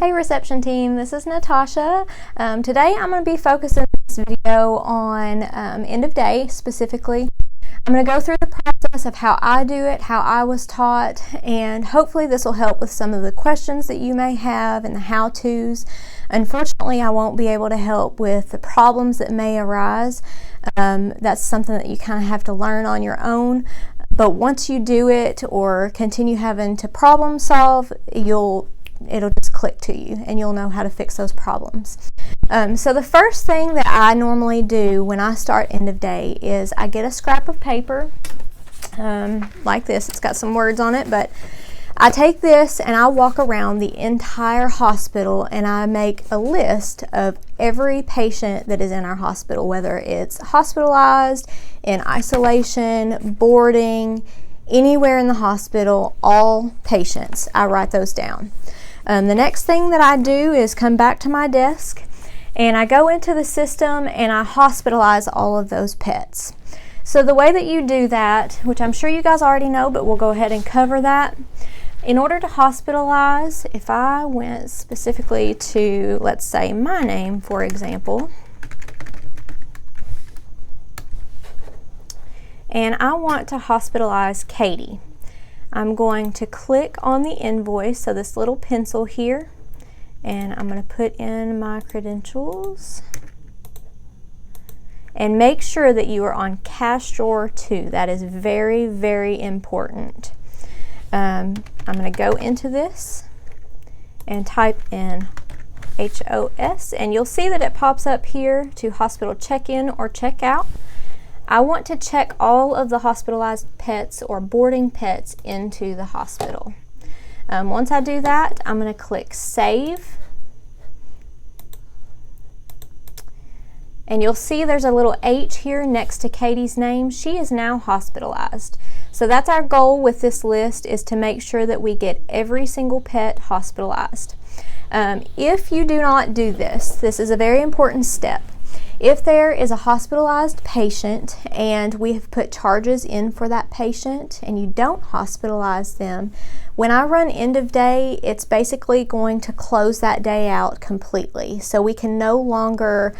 Hey reception team, this is Natasha. Today I'm going to be focusing this video on end of day specifically. I'm going to go through the process of how I do it, how I was taught, and hopefully this will help with some of the questions that you may have and the how-tos. Unfortunately, I won't be able to help with the problems that may arise. That's something that you kind of have to learn on your own. But once you do it or continue having to problem solve, it'll just click to you and you'll know how to fix those problems. So the first thing that I normally do when I start end of day is I get a scrap of paper like this. It's got some words on it, but I take this and I walk around the entire hospital and I make a list of every patient that is in our hospital, whether it's hospitalized, in isolation, boarding, anywhere in the hospital, all patients. I write those down. The next thing that I do is come back to my desk and I go into the system and I hospitalize all of those pets. So the way that you do that, which I'm sure you guys already know, but we'll go ahead and cover that. In order to hospitalize, if I went specifically to, let's say, my name, for example, and I want to hospitalize Katie, I'm going to click on the invoice, so this little pencil here, and I'm going to put in my credentials and make sure that you are on cash drawer 2. That is very, very important. I'm going to go into this and type in HOS, and you'll see that it pops up here to hospital check-in or check-out. I want to check all of the hospitalized pets or boarding pets into the hospital. Once I do that, I'm going to click Save. And you'll see there's a little H here next to Katie's name. She is now hospitalized. So that's our goal with this list, is to make sure that we get every single pet hospitalized. If you do not do this, this is a very important step. If there is a hospitalized patient and we have put charges in for that patient and you don't hospitalize them, when I run end of day, it's basically going to close that day out completely. So we can no longer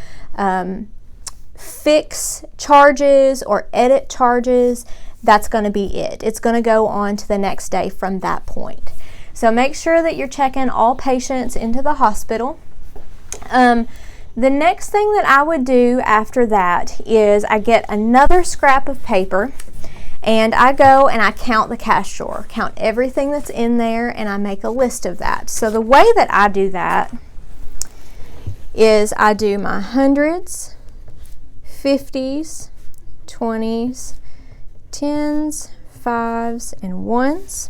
fix charges or edit charges. That's going to be it. It's going to go on to the next day from that point. So make sure that you're checking all patients into the hospital. The next thing that I would do after that is I get another scrap of paper and I go and I count the cash drawer, count everything that's in there, and I make a list of that. So the way that I do that is I do my hundreds, 50s, 20s, 10s, 5s, and 1s,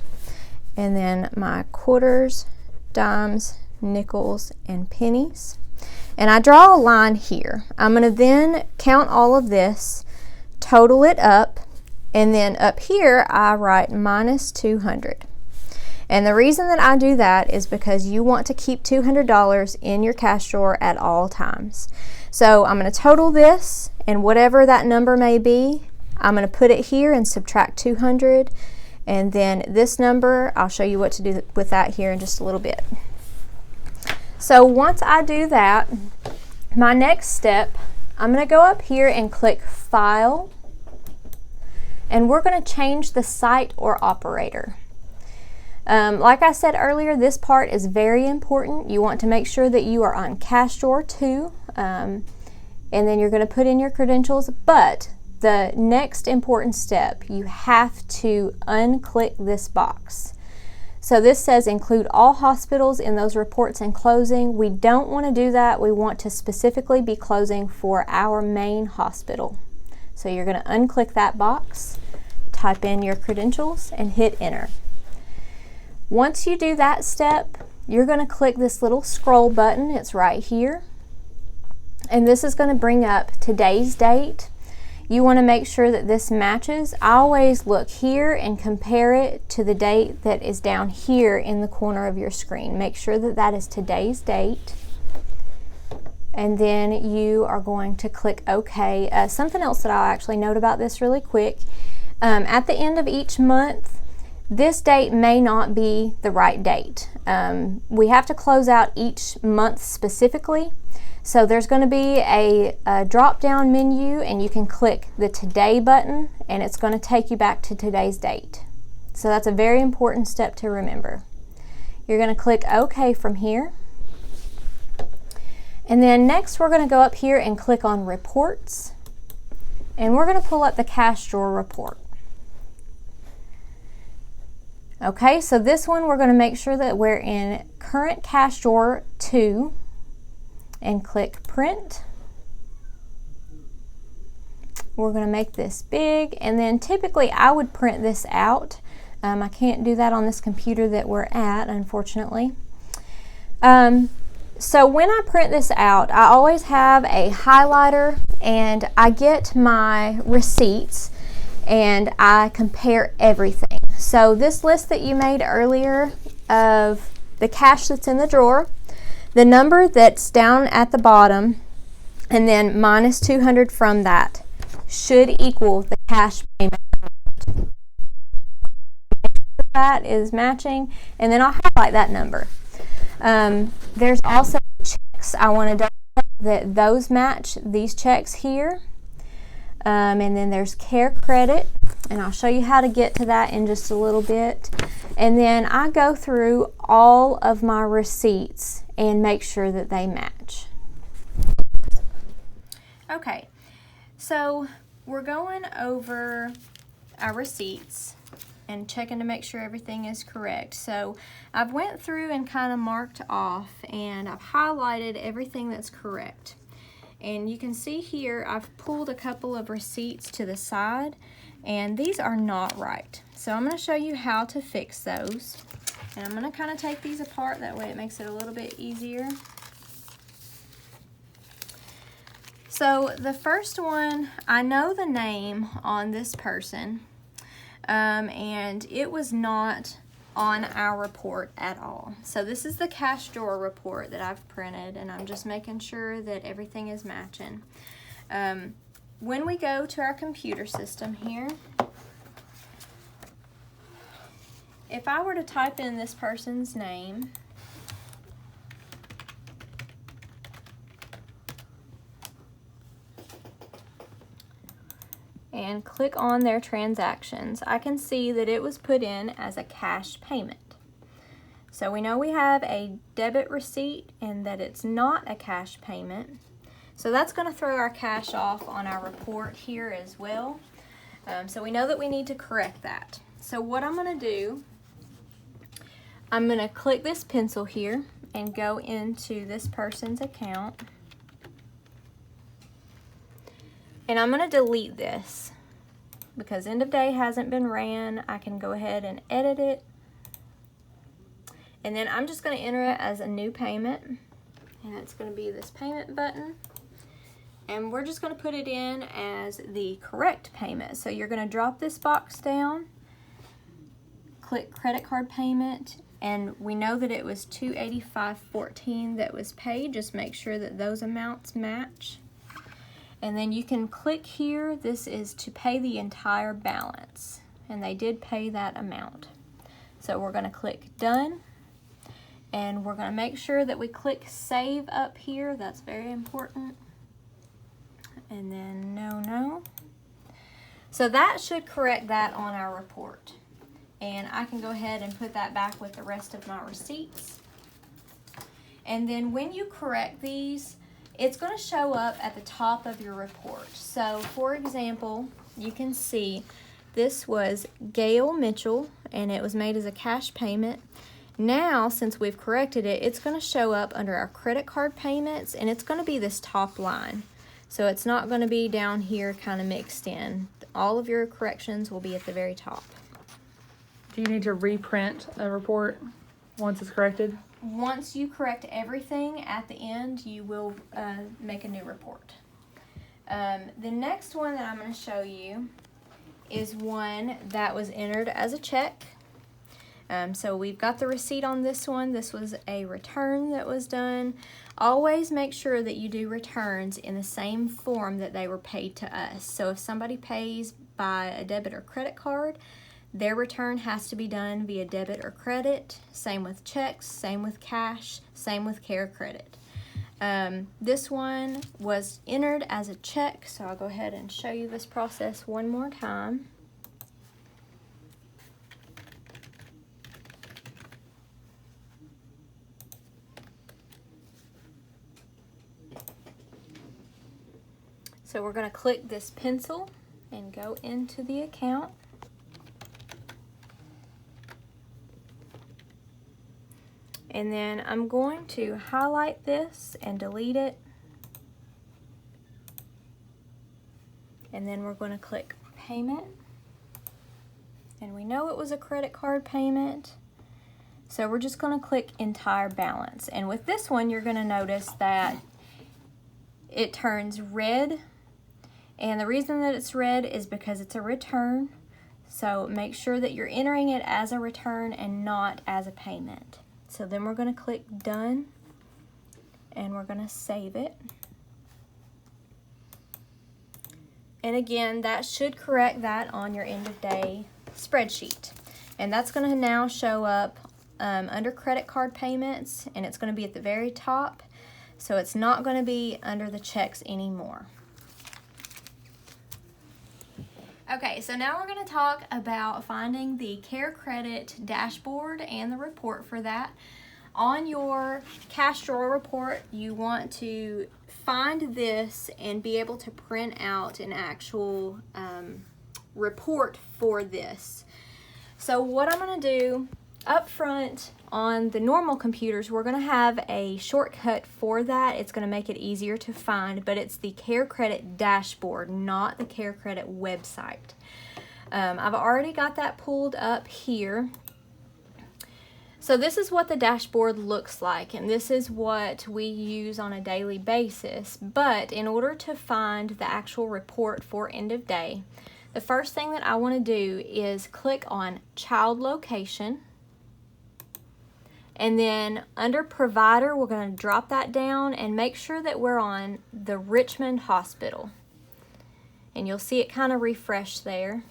and then my quarters, dimes, nickels, and pennies. And I draw a line here. I'm going to then count all of this, total it up, and then up here I write minus 200. And the reason that I do that is because you want to keep $200 in your cash drawer at all times. So I'm going to total this, and whatever that number may be, I'm going to put it here and subtract 200. And then this number, I'll show you what to do with that here in just a little bit. So once I do that, my next step, I'm going to go up here and click File, and we're going to change the site or operator. Like I said earlier, this part is very important. You want to make sure that you are on cash drawer 2, and then you're going to put in your credentials, but the next important step, you have to unclick this box. So this says include all hospitals in those reports and closing. We don't want to do that. We want to specifically be closing for our main hospital. So you're going to unclick that box, type in your credentials, and hit enter. Once you do that step, you're going to click this little scroll button. It's right here. And this is going to bring up today's date. You want to make sure that this matches. I always look here and compare it to the date that is down here in the corner of your screen. Make sure that that is today's date. And then you are going to click OK. Something else that I'll actually note about this really quick. At the end of each month, This date may not be the right date. We have to close out each month specifically. So there's going to be a drop-down menu, and you can click the Today button, and it's going to take you back to today's date. So that's a very important step to remember. You're going to click OK from here. And then next we're going to go up here and click on Reports, and we're going to pull up the cash drawer report. Okay, so this one we're going to make sure that we're in Current Cash Drawer 2 and click Print. We're going to make this big, and then typically I would print this out. I can't do that on this computer that we're at, unfortunately. So when I print this out, I always have a highlighter, and I get my receipts and I compare everything. So this list that you made earlier of the cash that's in the drawer, the number that's down at the bottom, and then minus 200 from that should equal the cash payment. That is matching, and then I'll highlight that number. There's also checks. I want to double check that those match these checks here. And then there's Care Credit, and I'll show you how to get to that in just a little bit. And then I go through all of my receipts and make sure that they match. Okay, so we're going over our receipts and checking to make sure everything is correct. So I've went through and kind of marked off, and I've highlighted everything that's correct. And you can see here I've pulled a couple of receipts to the side, and these are not right. So I'm going to show you how to fix those. And I'm going to kind of take these apart, that way it makes it a little bit easier. So the first one, I know the name on this person, and it was not on our report at all. So this is the cash drawer report that I've printed, and I'm just making sure that everything is matching. When we go to our computer system here, if I were to type in this person's name, and click on their transactions, I can see that it was put in as a cash payment. So we know we have a debit receipt and that it's not a cash payment. So that's going to throw our cash off on our report here as well. So we know that we need to correct that. So what I'm going to do, I'm going to click this pencil here and go into this person's account. And I'm going to delete this because end of day hasn't been ran. I can go ahead and edit it. And then I'm just going to enter it as a new payment. And it's going to be this payment button. And we're just going to put it in as the correct payment. So you're going to drop this box down, click credit card payment, and we know that it was $285.14 that was paid. Just make sure that those amounts match. And then you can click here. This is to pay the entire balance. And they did pay that amount. So we're going to click Done. And we're going to make sure that we click Save up here. That's very important. And then No. So that should correct that on our report. And I can go ahead and put that back with the rest of my receipts. And then when you correct these, it's going to show up at the top of your report. So, for example, you can see this was Gail Mitchell, and it was made as a cash payment. Now, since we've corrected it, it's going to show up under our credit card payments, and it's going to be this top line. So it's not going to be down here kind of mixed in. All of your corrections will be at the very top. Do you need to reprint a report once it's corrected? Once you correct everything at the end, you will make a new report. The next one that I'm going to show you is one that was entered as a check. So we've got the receipt on this one. This was a return that was done. Always make sure that you do returns in the same form that they were paid to us. So if somebody pays by a debit or credit card, their return has to be done via debit or credit. Same with checks, same with cash, same with Care Credit. This one was entered as a check, so I'll go ahead and show you this process one more time. So we're going to click this pencil and go into the account. And then I'm going to highlight this and delete it. And then we're going to click payment. And we know it was a credit card payment. So we're just going to click entire balance. And with this one, you're going to notice that it turns red. And the reason that it's red is because it's a return. So make sure that you're entering it as a return and not as a payment. So then we're going to click done and we're going to save it. And again, that should correct that on your end of day spreadsheet. And that's going to now show up under credit card payments, and it's going to be at the very top. So it's not going to be under the checks anymore. Okay, so now we're going to talk about finding the Care Credit dashboard and the report for that. On your cash drawer report, you want to find this and be able to print out an actual report for this. So what I'm going to do up front on the normal computers, we're going to have a shortcut for that. It's going to make it easier to find, but it's the Care Credit dashboard, not the Care Credit website. I've already got that pulled up here. So this is what the dashboard looks like, and this is what we use on a daily basis. But in order to find the actual report for end of day, the first thing that I want to do is click on Child Location. And then under Provider, we're going to drop that down and make sure that we're on the Richmond Hospital. And you'll see it kind of refresh there.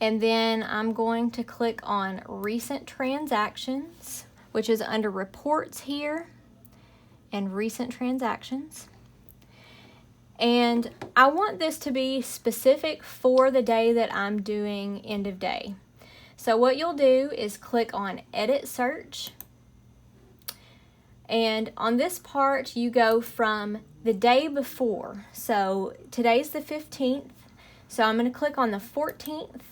And then I'm going to click on Recent Transactions, which is under Reports here, and Recent Transactions. And I want this to be specific for the day that I'm doing end of day. So what you'll do is click on Edit Search. And on this part, you go from the day before. So today's the 15th. So I'm going to click on the 14th.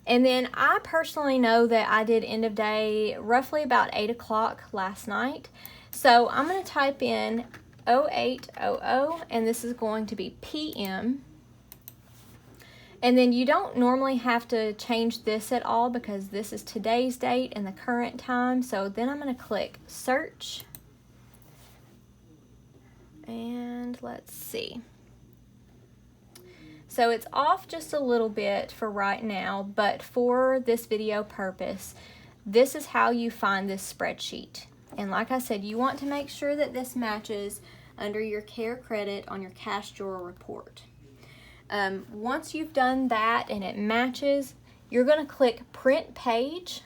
And then I personally know that I did end of day roughly about 8 o'clock last night. So I'm going to type in 0800, and this is going to be PM. And then you don't normally have to change this at all because this is today's date and the current time. So then I'm going to click Search. And let's see. So it's off just a little bit for right now, but for this video purpose, this is how you find this spreadsheet. And like I said, you want to make sure that this matches under your Care Credit on your cash drawer report. Once you've done that and it matches, you're going to click Print Page,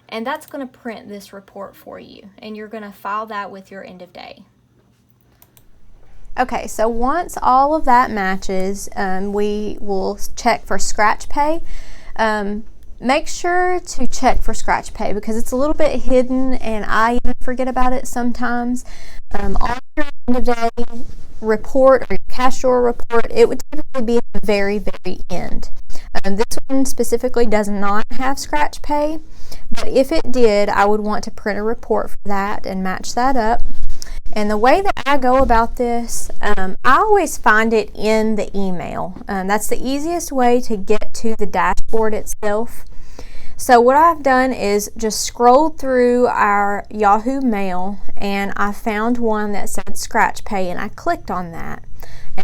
and that's going to print this report for you. And you're going to file that with your end of day. Okay, so once all of that matches, we will check for scratch pay. Make sure to check for scratch pay because it's a little bit hidden and I even forget about it sometimes. On your end of day report or your cash drawer report, it would typically be at the very, very end. This one specifically does not have scratch pay, but if it did, I would want to print a report for that and match that up. And the way that I go about this, I always find it in the email. That's the easiest way to get to the dashboard itself. So what I've done is just scrolled through our Yahoo Mail and I found one that said scratch pay and I clicked on that.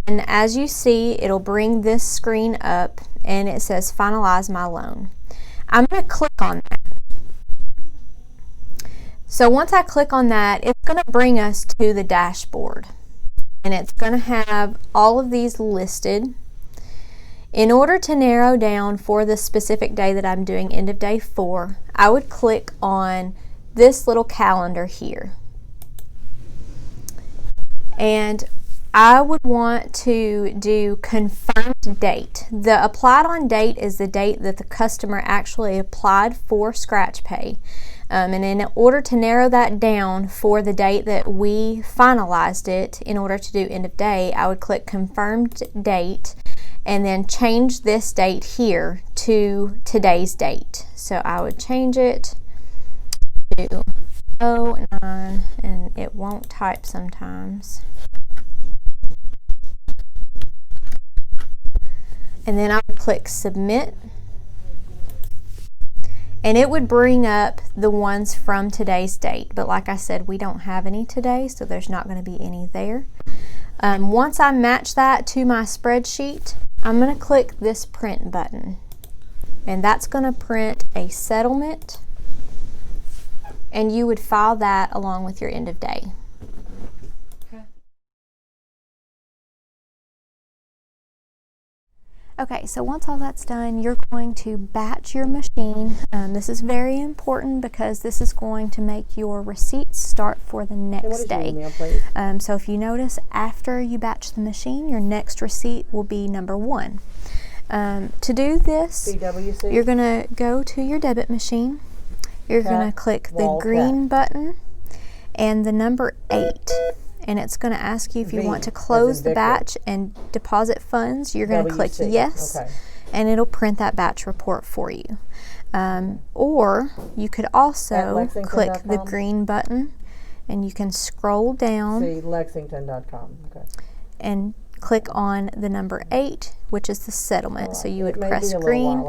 And as you see, it'll bring this screen up and it says finalize my loan. I'm going to click on that. So once I click on that, it's going to bring us to the dashboard. And it's going to have all of these listed. In order to narrow down for the specific day that I'm doing end of day for, I would click on this little calendar here. And I would want to do confirmed date. The applied on date is the date that the customer actually applied for scratch pay. And in order to narrow that down for the date that we finalized it, in order to do end of day, I would click confirmed date and then change this date here to today's date. So I would change it to 09, and it won't type sometimes. And then I would click submit, and it would bring up the ones from today's date. But like I said, we don't have any today, so there's not going to be any there. Once I match that to my spreadsheet, I'm going to click this print button, and that's going to print a settlement, and you would file that along with your end of day. Okay, so once all that's done, you're going to batch your machine. This is very important because this is going to make your receipts start for the next day. Your email, please? So if you notice, after you batch the machine, your next receipt will be number 1. To do this, CWC? you're going to go to your debit machine. You're going to click the green button and the number 8. And it's going to ask you if you want to close the batch and deposit funds. You're going to click yes, and it'll print that batch report for you. Or you could also click the green button, and you can scroll down Lexington.com. Okay. and click on the number 8, which is the settlement. So you would press green,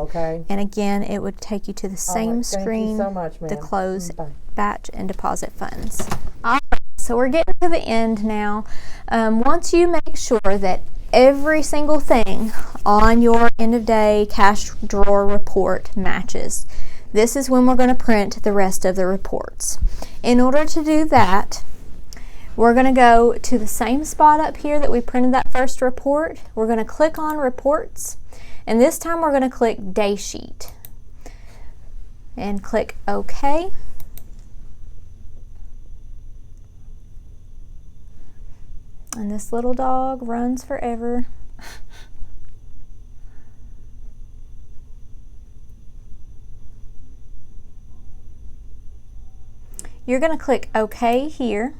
and again it would take you to the same screen to close batch and deposit funds. So we're getting to the end now. Once you make sure that every single thing on your end of day cash drawer report matches, this is when we're going to print the rest of the reports. In order to do that, we're going to go to the same spot up here that we printed that first report. We're going to click on reports, and this time we're going to click day sheet and click OK. And this little dog runs forever. You're going to click OK here.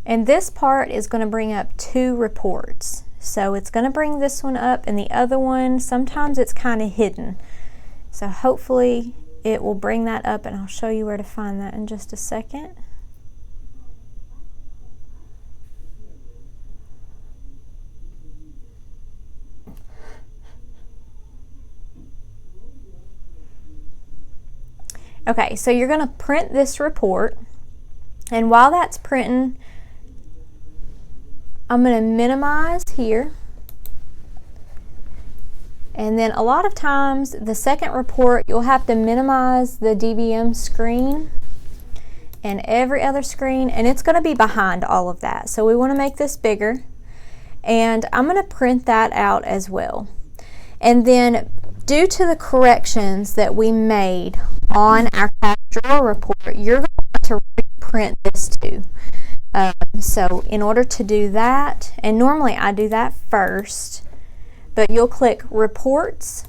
And this part is going to bring up 2 reports. So it's going to bring this one up, and the other one, sometimes it's kind of hidden. So hopefully it will bring that up, and I'll show you where to find that in just a second. Okay, so you're going to print this report, and while that's printing, I'm going to minimize here, and then a lot of times the second report you'll have to minimize the DVM screen and every other screen, and it's going to be behind all of that. So we want to make this bigger, and I'm going to print that out as well. And then due to the corrections that we made on our cash drawer report, you're going to want to reprint this too. So in order to do that, and normally I do that first, but you'll click reports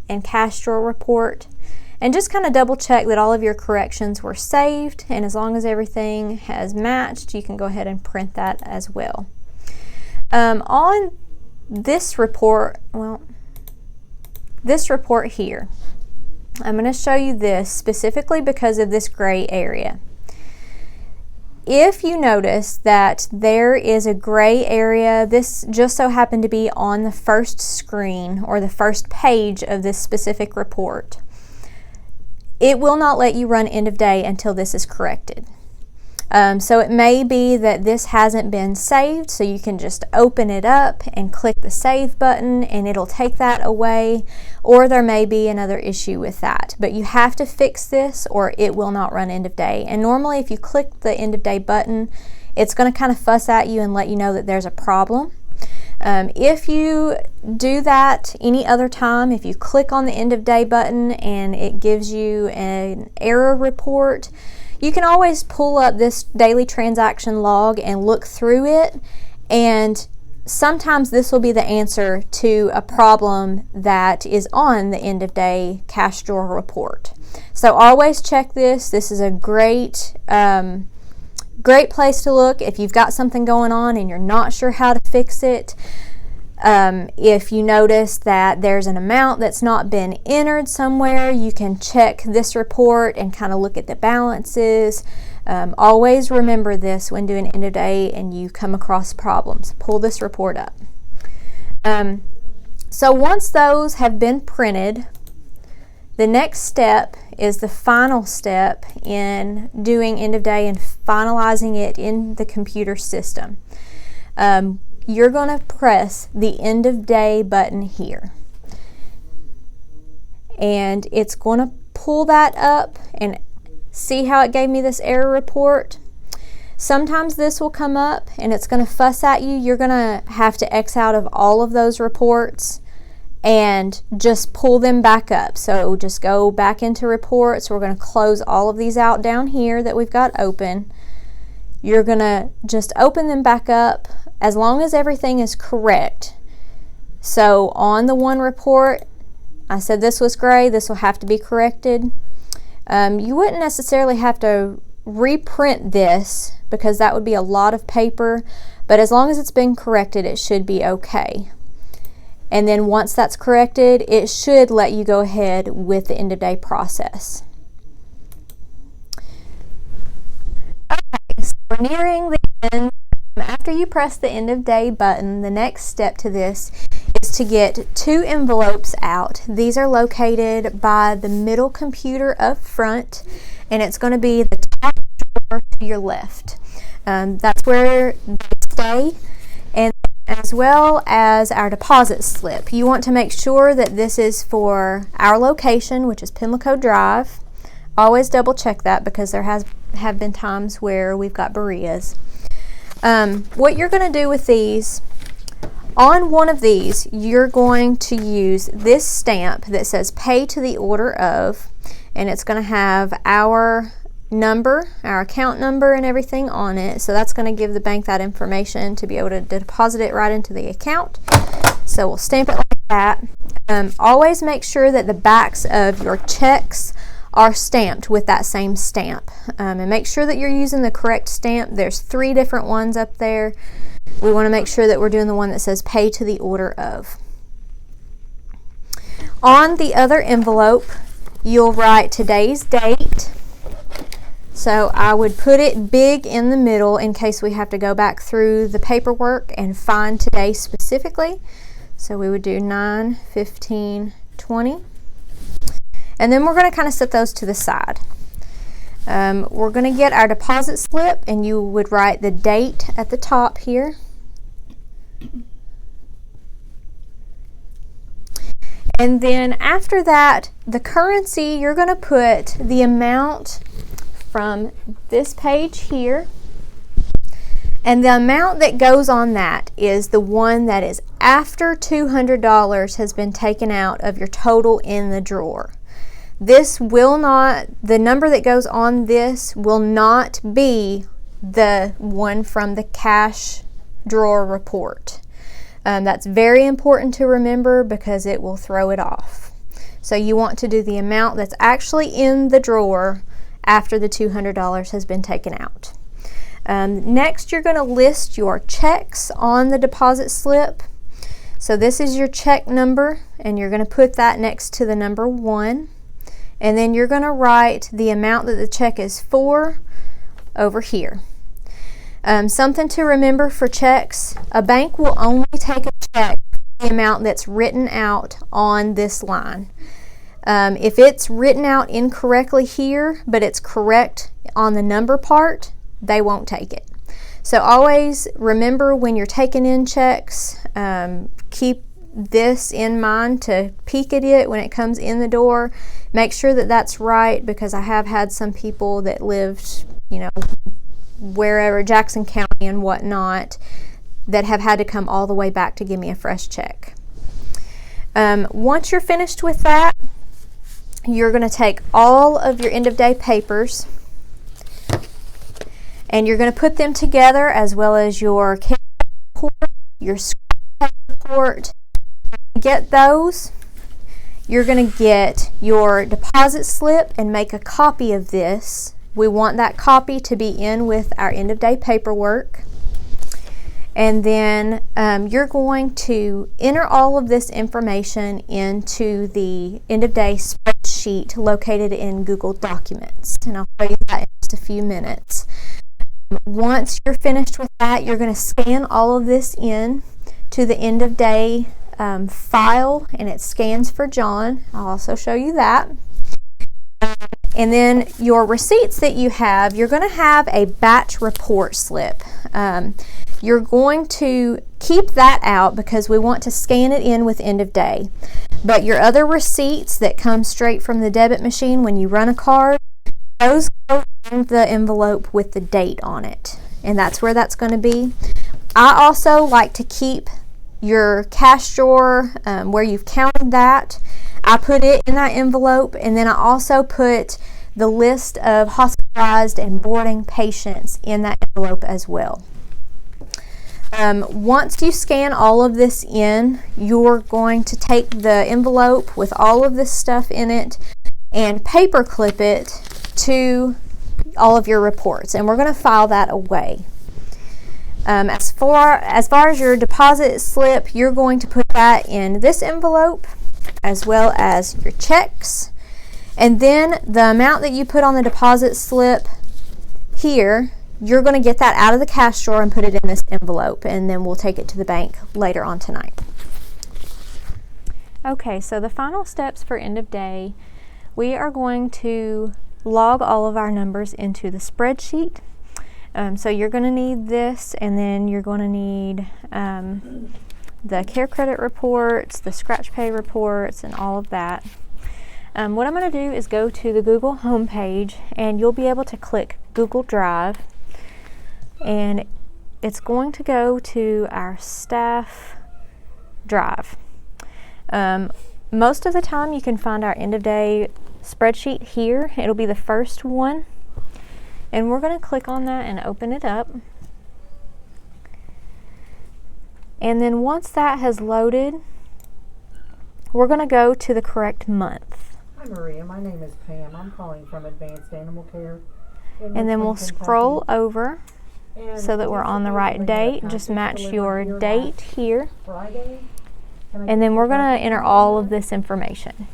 and cash drawer report, and just kind of double check that all of your corrections were saved, and as long as everything has matched, you can go ahead and print that as well. On this report, this report here, I'm going to show you this specifically because of this gray area. If you notice that there is a gray area, this just so happened to be on the first screen or the first page of this specific report, it will not let you run end of day until this is corrected. So it may be that this hasn't been saved, so you can just open it up and click the save button and it'll take that away, or there may be another issue with that. But you have to fix this or it will not run end of day. And normally if you click the end of day button, it's going to kind of fuss at you and let you know that there's a problem. If you do that any other time, if you click on the end of day button and it gives you an error report, you can always pull up this daily transaction log and look through it, and sometimes this will be the answer to a problem that is on the end of day cash drawer report. So always check this. This is a great place to look if you've got something going on and you're not sure how to fix it. If you notice that there's an amount that's not been entered somewhere, you can check this report and kind of look at the balances. Always remember this when doing end of day and you come across problems. Pull this report up. So once those have been printed, the next step is the final step in doing end of day and finalizing it in the computer system. You're going to press the end of day button here. And it's going to pull that up and see how it gave me this error report. Sometimes this will come up and it's going to fuss at you. You're going to have to X out of all of those reports and just pull them back up. So just go back into reports. We're going to close all of these out down here that we've got open. You're going to just open them back up as long as everything is correct. So on the one report, I said this was gray, this will have to be corrected. You wouldn't necessarily have to reprint this because that would be a lot of paper, but as long as it's been corrected, it should be okay. And then once that's corrected, it should let you go ahead with the end of day process. Okay, so we're nearing the end. After you press the end of day button, the next step to this is to get 2 envelopes out. These are located by the middle computer up front, and it's going to be the top drawer to your left. That's where they stay, and as well as our deposit slip. You want to make sure that this is for our location, which is Pimlico Drive. Always double check that because there have been times where we've got Bereas. What you're going to do with these, on one of these, you're going to use this stamp that says pay to the order of, and it's going to have our number, our account number and everything on it. So that's going to give the bank that information to be able to deposit it right into the account. So we'll stamp it like that. Always make sure that the backs of your checks are stamped with that same stamp, and make sure that you're using the correct stamp. There's 3 different ones up there. We want to make sure that we're doing the one that says pay to the order of. On the other envelope, you'll write today's date. So I would put it big in the middle in case we have to go back through the paperwork and find today specifically. So we would do 9/15/20. And then we're going to kind of set those to the side. We're going to get our deposit slip, and you would write the date at the top here. And then after that, the currency, you're going to put the amount from this page here. And the amount that goes on that is the one that is after $200 has been taken out of your total in the drawer. This will not, the number that goes on this will not be the one from the cash drawer report. That's very important to remember because it will throw it off. So you want to do the amount that's actually in the drawer after the $200 has been taken out. Next, you're going to list your checks on the deposit slip. So this is your check number, and you're going to put that next to the number 1. And then you're going to write the amount that the check is for over here. Something to remember for checks, a bank will only take a check for the amount that's written out on this line. If it's written out incorrectly here, but it's correct on the number part, they won't take it. So always remember when you're taking in checks, keep this in mind to peek at it when it comes in the door. Make sure that that's right, because I have had some people that lived, wherever, Jackson County and whatnot, that have had to come all the way back to give me a fresh check. Once you're finished with that, you're going to take all of your end of day papers and you're going to put them together, as well as your care report, your scratch report. Get those. You're going to get your deposit slip and make a copy of this. We want that copy to be in with our end of day paperwork. And then you're going to enter all of this information into the end of day spreadsheet located in Google Documents. And I'll show you that in just a few minutes. Once you're finished with that, you're going to scan all of this in to the end of day file, and it scans for John. I'll also show you that. And then your receipts that you have, you're going to have a batch report slip. You're going to keep that out because we want to scan it in with end of day. But your other receipts that come straight from the debit machine when you run a card, those go in the envelope with the date on it. And that's where that's going to be. I also like to keep your cash drawer where you've counted that. I put it in that envelope, and then I also put the list of hospitalized and boarding patients in that envelope as well. Once you scan all of this in, you're going to take the envelope with all of this stuff in it and paper clip it to all of your reports, and we're going to file that away. As far as your deposit slip, you're going to put that in this envelope, as well as your checks. And then the amount that you put on the deposit slip here, you're going to get that out of the cash drawer and put it in this envelope, and then we'll take it to the bank later on tonight. Okay, so the final steps for end of day, we are going to log all of our numbers into the spreadsheet. So you're going to need this, and then you're going to need the care credit reports, the scratch pay reports, and all of that. What I'm going to do is go to the Google homepage, and you'll be able to click Google Drive, and it's going to go to our staff drive. Most of the time you can find our end of day spreadsheet here. It'll be the first one. And we're going to click on that and open it up. And then once that has loaded, we're going to go to the correct month. Hi Maria, my name is Pam. I'm calling from Advanced Animal Care. And then we'll scroll over so that we're on the right date. Just match your date here. Friday. And then we're going to enter all of this information.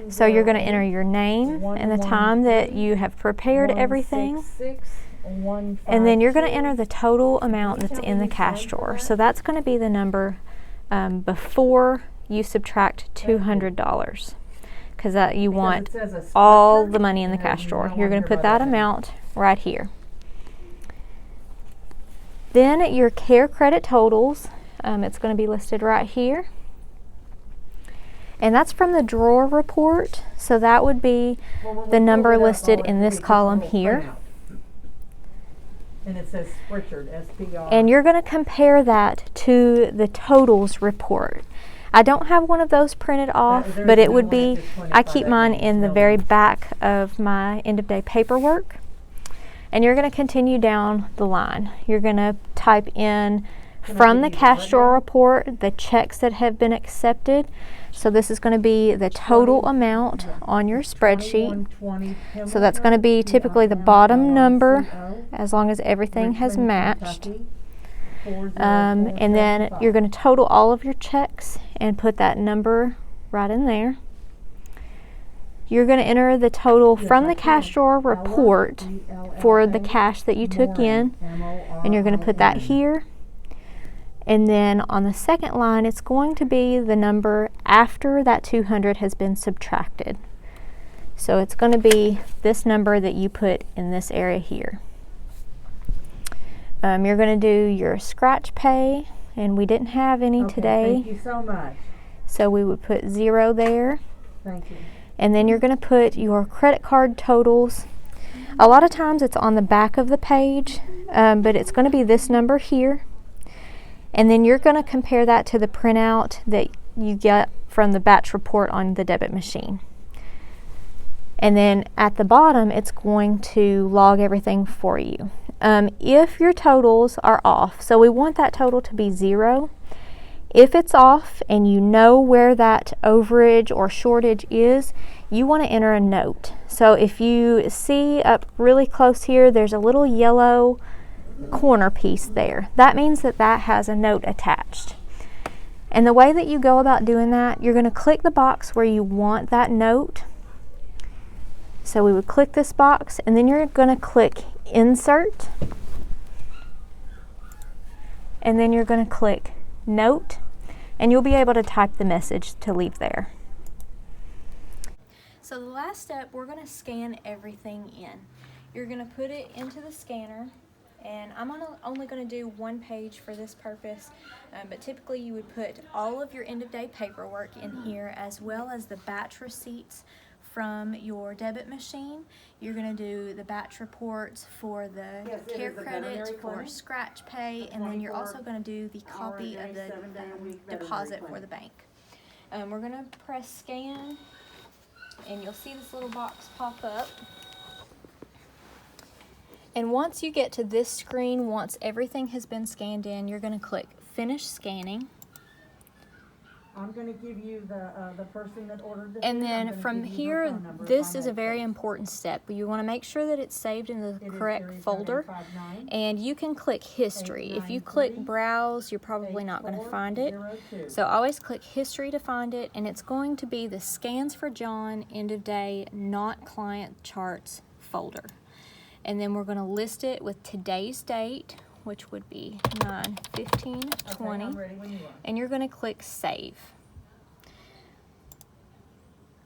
So you're going to enter your name and the time that you have prepared everything. And then you're going to enter the total amount that's in the cash drawer. So that's going to be the number before you subtract $200, because you want all the money in the cash drawer. You're going to put that amount right here. Then your care credit totals, it's going to be listed right here. And that's from the drawer report, so that would be the number listed in this column here. And it says Sprichard, SPR. And you're going to compare that to the totals report. I don't have one of those printed off, but it would be, I keep mine in the very back of my end of day paperwork. And you're going to continue down the line. You're going to type in from the cash drawer report the checks that have been accepted. So this is going to be the total amount on your spreadsheet. So that's going to be typically the bottom number, as long as everything has matched. And then you're going to total all of your checks and put that number right in there. You're going to enter the total from the cash drawer report for the cash that you took in, and you're going to put that here. And then on the second line, it's going to be the number after that 200 has been subtracted. So it's going to be this number that you put in this area here. You're going to do your scratch pay, and we didn't have any Okay, today, thank you so much. so we would put 0 there. Thank you. And then you're going to put your credit card totals. A lot of times it's on the back of the page, but it's going to be this number here. And then you're going to compare that to the printout that you get from the batch report on the debit machine. And then at the bottom, it's going to log everything for you. If your totals are off, so we want that total to be 0. If it's off and you know where that overage or shortage is, you want to enter a note. So if you see up really close here, there's a little yellow corner piece there. That means that that has a note attached. And the way that you go about doing that, you're going to click the box where you want that note. So we would click this box, and then you're going to click Insert, and then you're going to click Note, and you'll be able to type the message to leave there. So the last step, we're going to scan everything in. You're going to put it into the scanner, and I'm only going to do one page for this purpose, but typically you would put all of your end of day paperwork in here, as well as the batch receipts from your debit machine. You're going to do the batch reports for the Yes, it care is a credit, veterinary for clinic. scratch pay, and then you're also going to do the copy of the deposit for the bank. We're going to press scan, and you'll see this little box pop up. And once you get to this screen, once everything has been scanned in, you're going to click Finish Scanning. I'm gonna give you the person that ordered this. And food. I'm then gonna from give you her here, phone number if this I is a may, very please. important step. You want to make sure that it's saved in the It is correct series folder. 9859. And you can click History. If you click 893, Browse, you're probably not going to find it. 8402. So always click History to find it, and it's going to be the Scans for John End of Day Not Client Charts folder. And then we're going to list it with today's date, which would be 9/15/20. Okay, I'm ready when you are. And you're going to click Save.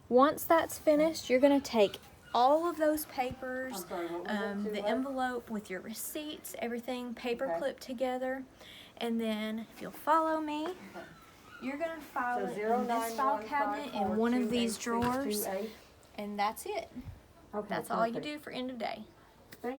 Once that's finished, you're going to take all of those papers, I'm sorry, what was it? the envelope with your receipts, everything paper Okay. clipped together, and then if you'll follow me, you're going to file So it in this file cabinet in one of these drawers, 091542868. and that's it. Okay, That's all you perfect. do for end of day.